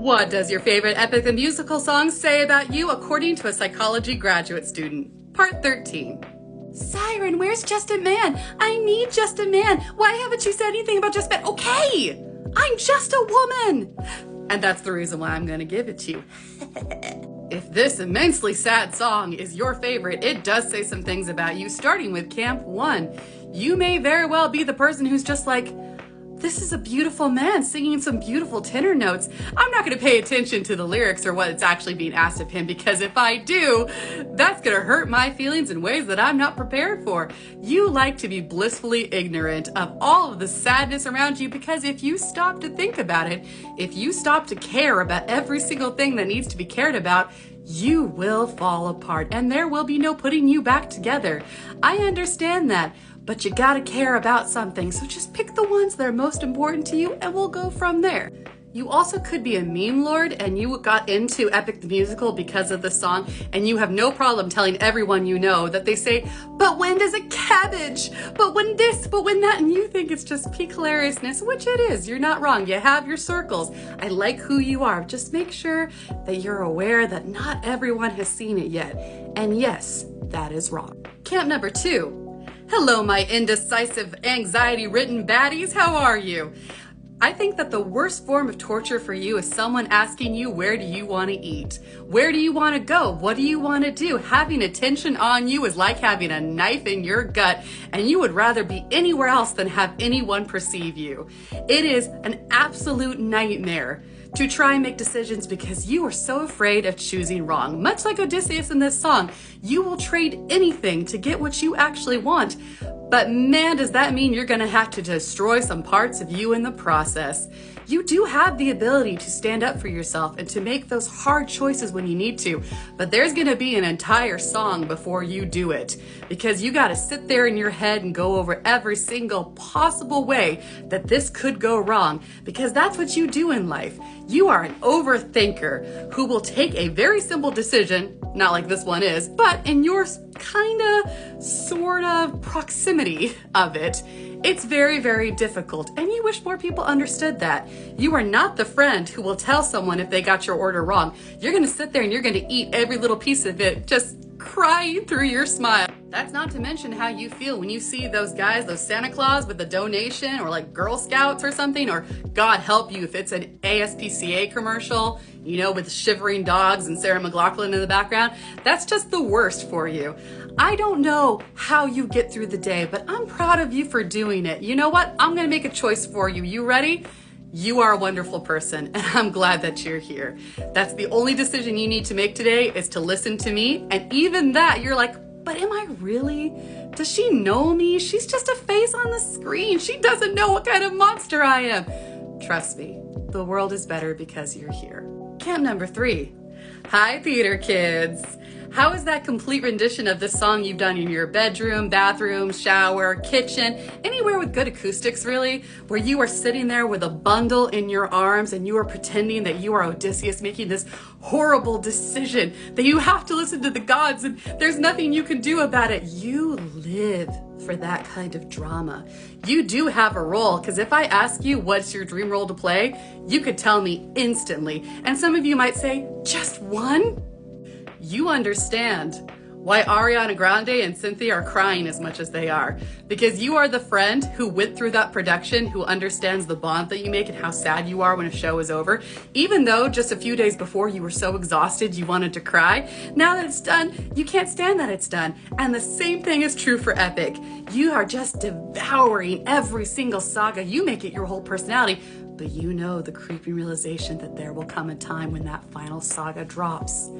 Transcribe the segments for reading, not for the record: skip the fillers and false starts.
What does your favorite epic the musical song say about you according to a psychology graduate student? Part 13. Siren, where's Just a Man? I need Just a Man. Why haven't you said anything about Just a Man? Okay, I'm just a woman. And that's the reason why I'm gonna give it to you. If this immensely sad song is your favorite, it does say some things about you, starting with Camp 1. You may very well be the person who's just like, this is a beautiful man singing some beautiful tenor notes. I'm not going to pay attention to the lyrics or what's actually being asked of him, because if I do, that's going to hurt my feelings in ways that I'm not prepared for. You like to be blissfully ignorant of all of the sadness around you, because if you stop to think about it, if you stop to care about every single thing that needs to be cared about, you will fall apart and there will be no putting you back together. I understand that. But you gotta care about something, so just pick the ones that are most important to you and we'll go from there. You also could be a meme lord and you got into Epic the Musical because of the song, and you have no problem telling everyone you know that they say, but when does a cabbage? But when this, but when that, and you think it's just peak hilariousness, which it is. You're not wrong. You have your circles. I like who you are. Just make sure that you're aware that not everyone has seen it yet. And yes, that is wrong. Camp number 2. Hello, my indecisive, anxiety-ridden baddies. How are you? I think that the worst form of torture for you is someone asking you, where do you want to eat? Where do you want to go? What do you want to do? Having attention on you is like having a knife in your gut, and you would rather be anywhere else than have anyone perceive you. It is an absolute nightmare to try and make decisions because you are so afraid of choosing wrong. Much like Odysseus in this song, you will trade anything to get what you actually want. But man, does that mean you're gonna have to destroy some parts of you in the process. You do have the ability to stand up for yourself and to make those hard choices when you need to, but there's gonna be an entire song before you do it, because you gotta sit there in your head and go over every single possible way that this could go wrong, because that's what you do in life. You are an overthinker who will take a very simple decision, not like this one is, but in your sort of proximity of it, it's very, very difficult, and you wish more people understood that. You are not the friend who will tell someone if they got your order wrong. You're gonna sit there and you're gonna eat every little piece of it, just crying through your smile. That's not to mention how you feel when you see those guys, those Santa Claus with a donation, or like Girl Scouts or something, or God help you if it's an ASPCA commercial, you know, with shivering dogs and Sarah McLachlan in the background. That's just the worst for you. I don't know how you get through the day, but I'm proud of you for doing it. You know what? I'm gonna make a choice for you. You ready? You are a wonderful person, and I'm glad that you're here. That's the only decision you need to make today, is to listen to me. And even that, you're like, but am I really? Does she know me? She's just a face on the screen. She doesn't know what kind of monster I am. Trust me, the world is better because you're here. Camp number 3. Hi, theater kids. How is that complete rendition of this song you've done in your bedroom, bathroom, shower, kitchen, anywhere with good acoustics really, where you are sitting there with a bundle in your arms and you are pretending that you are Odysseus making this horrible decision that you have to listen to the gods and there's nothing you can do about it? You live for that kind of drama. You do have a role, because if I ask you what's your dream role to play, you could tell me instantly. And some of you might say, just one? You understand why Ariana Grande and Cynthia are crying as much as they are, because you are the friend who went through that production, who understands the bond that you make and how sad you are when a show is over. Even though just a few days before you were so exhausted you wanted to cry, now that it's done, you can't stand that it's done. And the same thing is true for Epic. You are just devouring every single saga. You make it your whole personality, but you know the creeping realization that there will come a time when that final saga drops.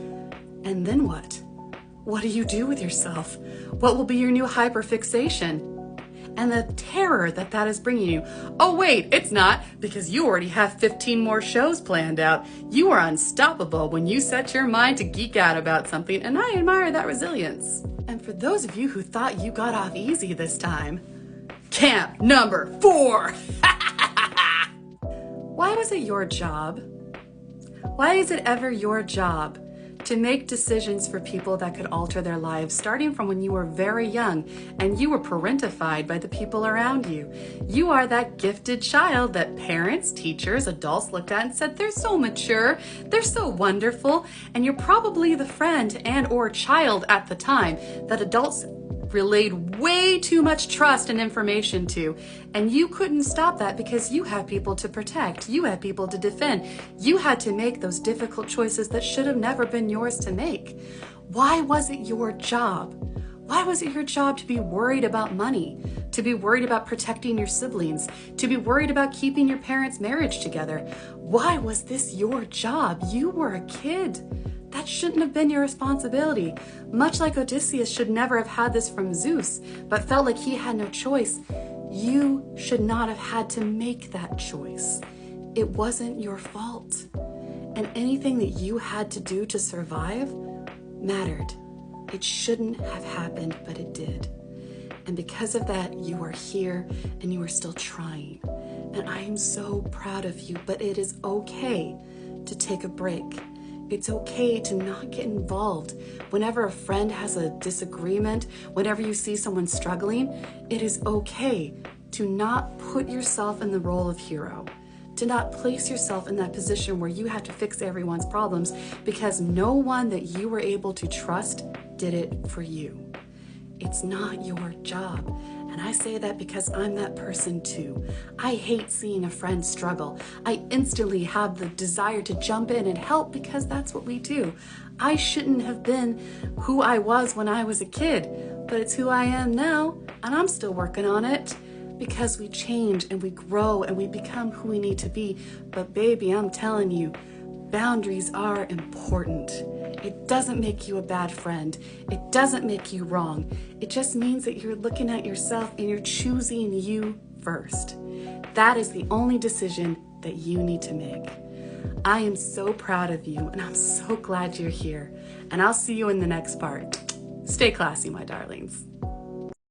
And then what? What do you do with yourself? What will be your new hyperfixation? And the terror that that is bringing you. Oh wait, it's not, because you already have 15 more shows planned out. You are unstoppable when you set your mind to geek out about something, and I admire that resilience. And for those of you who thought you got off easy this time, camp number 4. Why was it your job? Why is it ever your job to make decisions for people that could alter their lives starting from when you were very young and you were parentified by the people around you. You are that gifted child that parents, teachers, adults looked at and said, they're so mature, they're so wonderful, and you're probably the friend and or child at the time that adults relayed way too much trust and information to, and you couldn't stop that because you had people to protect, you had people to defend, you had to make those difficult choices that should have never been yours to make. Why was it your job? Why was it your job to be worried about money, to be worried about protecting your siblings, to be worried about keeping your parents' marriage together? Why was this your job? You were a kid. That shouldn't have been your responsibility. Much like Odysseus should never have had this from Zeus, but felt like he had no choice, you should not have had to make that choice. It wasn't your fault. And anything that you had to do to survive mattered. It shouldn't have happened, but it did. And because of that, you are here and you are still trying. And I am so proud of you, but it is okay to take a break. It's okay to not get involved. Whenever a friend has a disagreement, whenever you see someone struggling, it is okay to not put yourself in the role of hero, to not place yourself in that position where you have to fix everyone's problems because no one that you were able to trust did it for you. It's not your job. And I say that because I'm that person too. I hate seeing a friend struggle. I instantly have the desire to jump in and help because that's what we do. I shouldn't have been who I was when I was a kid, but it's who I am now, and I'm still working on it because we change and we grow and we become who we need to be. But baby, I'm telling you, boundaries are important. It doesn't make you a bad friend. It doesn't make you wrong. It just means that you're looking at yourself and you're choosing you first. That is the only decision that you need to make. I am so proud of you and I'm so glad you're here. And I'll see you in the next part. Stay classy, my darlings.